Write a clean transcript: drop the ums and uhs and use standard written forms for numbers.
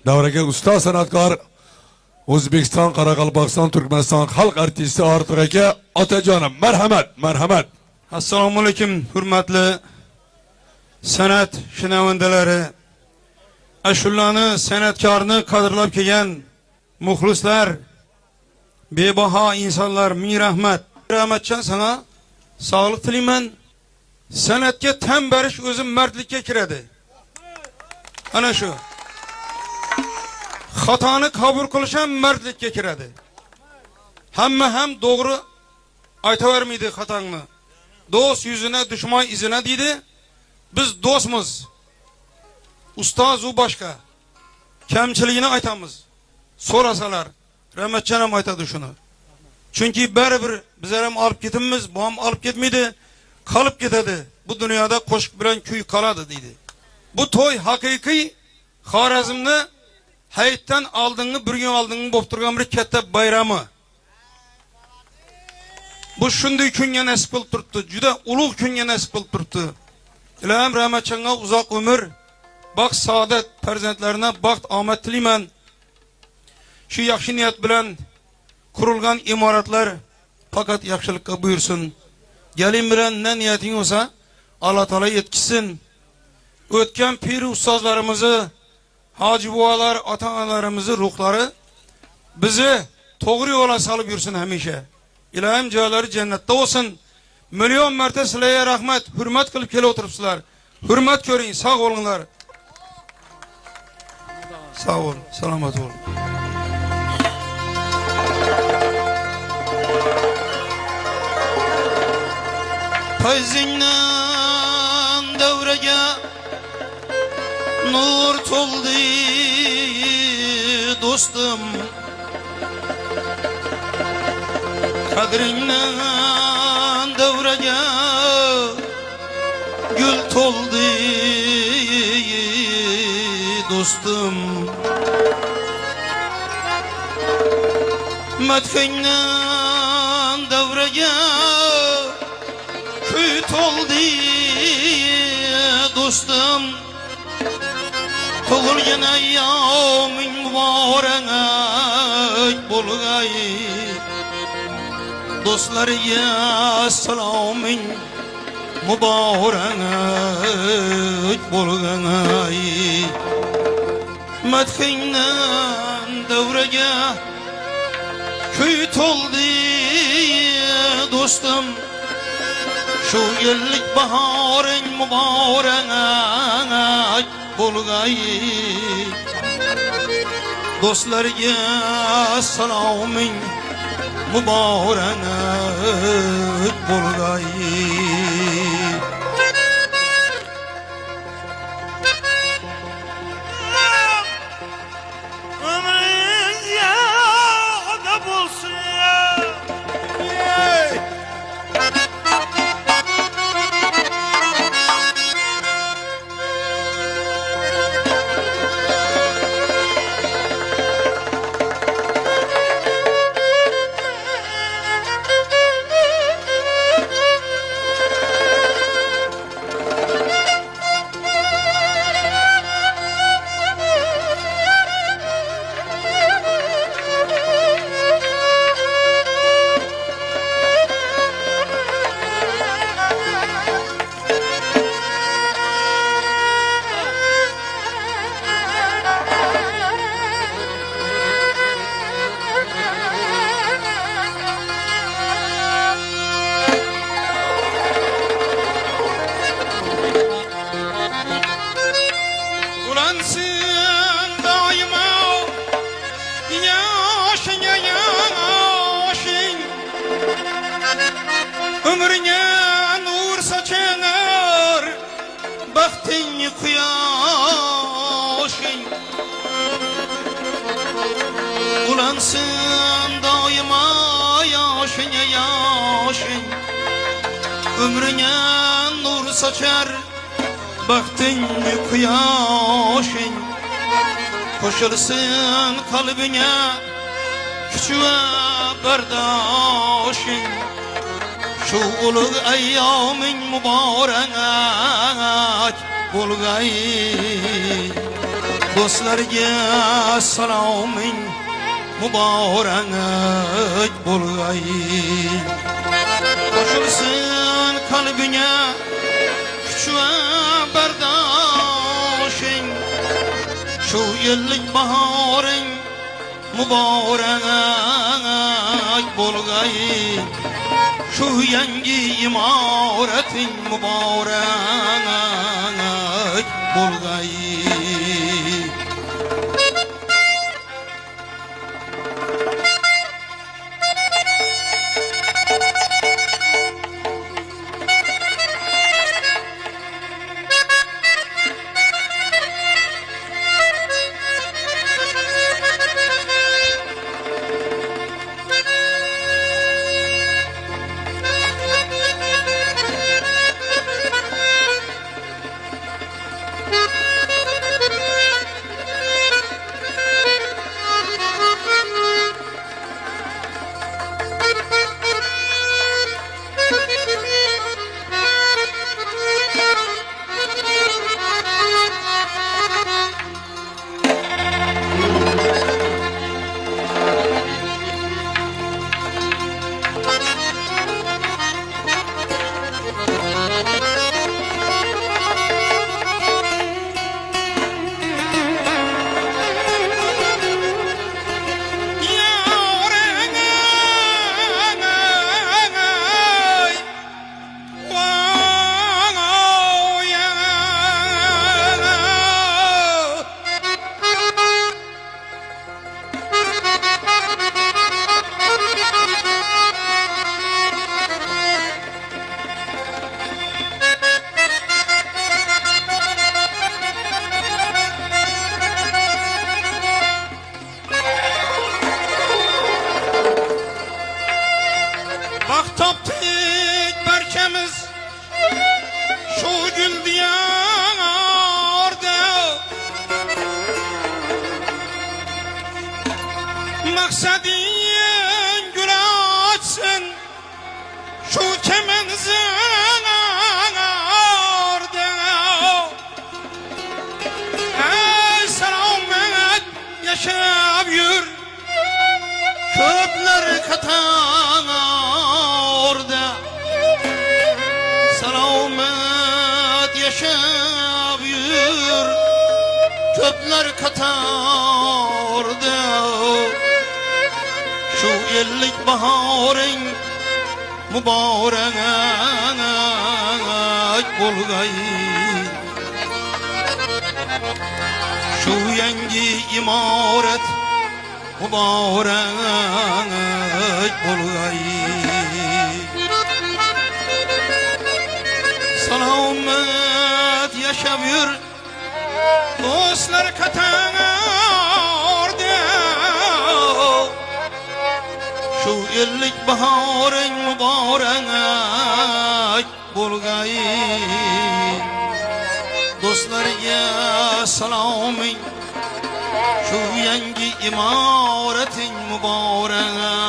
Davraga usta sanatkar O'zbekiston, Qoraqalpog'iston, Turkmaniston xalq artisti Ortiq aka Otajonim. Marhamat. Assalomu alaykum, hurmatli san'at shinavandalari, ashulani, san'atkorni qadrlab kelgan muxlislar, bebaho insonlar, ming rahmat. Rahmatchan sana sog'lik tilayman. San'atga tan berish o'zi mardlikka kiradi. Ana shu. Xatoni qabul qilish ham mardlikka kiradi. Hamma ham to'g'ri aytavermaydi xatongni. Do'st yuzine, düşman izine deydi. Biz do'stmiz. Ustoz u boshqa. Kamchiligini aytamiz. So'rasalar, Rahmatjon ham aytadi shuni. Chunki baribir bizlar ham olib ketimiz, bu ham olib ketmaydi, qolib ketadi. Bu dunyoda qo'shiq bilan kuy qoladi deydi. Bu to'y haqiqiy Xorazmni hayitdan oldingi bir kun oldingi bo'lib turgan bir katta bayrami. Bu shunday kunga nasib qilib turibdi. Juda ulug' kunga nasib qilib turibdi. Ilohim Rahmatjonga uzoq umr, baxt, saodat, farzandlarına baxt, omad tilayman. Shu yaxshi niyat bilan qurilgan imoratlar faqat yaxshilikka buyursin. Gelin bilan ne niyating olsa Allah Taala yetkizsin. O'tgan pir ustozlarimizni, hoji buvalar, ota-onalarimizni ruhlari bizi to'g'ri yo'lga solib yursin hamisha. İlahim joylari cennette olsun. Milyon marta sizlarga rahmat, hurmat qilib kelib o'tiribsizlar. Hurmat ko'ring, sog' bo'linglar. Sog' bo'l, salomat bo'l. Fayzingdan davraga nur to'ldi do'stim. Kadrinden davraga gül toldi dostum. Madhinden davraga kuy toldi dostum. Tug'ilgan ayyoming muborak bo'lg'ay. Dostlarga saloming muborak bo'lg'ay. Madhingdan davraga kuy to'ldi do'stim. Shu yillik bahoring muborak bo'lg'ay. Dostlarga saloming muborak bo'lg'ay. Ömrünüz yağda bulsun. Ömrüne nur saçar, baktın kıyaşın. Ulansın daima yaşın yaşın. Ömrüne nur saçar, baktın kıyaşın. Koşulsun kalbine küçük bardaşın. Şu ulug' ayyoming muborak bo'lg'ay Dostlarga saloming muborak bo'lg'ay. Qo'shilsin qalbinga kuch va bardoshing, shu yillik bahoring muborak bo'lg'ay. Shu yangi imorating muborak bo'lg'ay. Vaqt topdik barchamiz shu gul diyorda, maqsading gul ochsin shu chaman zangorda. Ey salomat yashab yur, ko'plar qatorda. Salomat yashab yur, ko'plar qatorda. Shu yillik bahoring muborak bo'lg'ay. Shu yangi imorat muborak bo'lg'ay. Salomat yashab yur, do'stlar qatorda. Shu yillik bahoring muborak bo'lg'ay. Do'stlarga saloming, shu yangi imorating muborak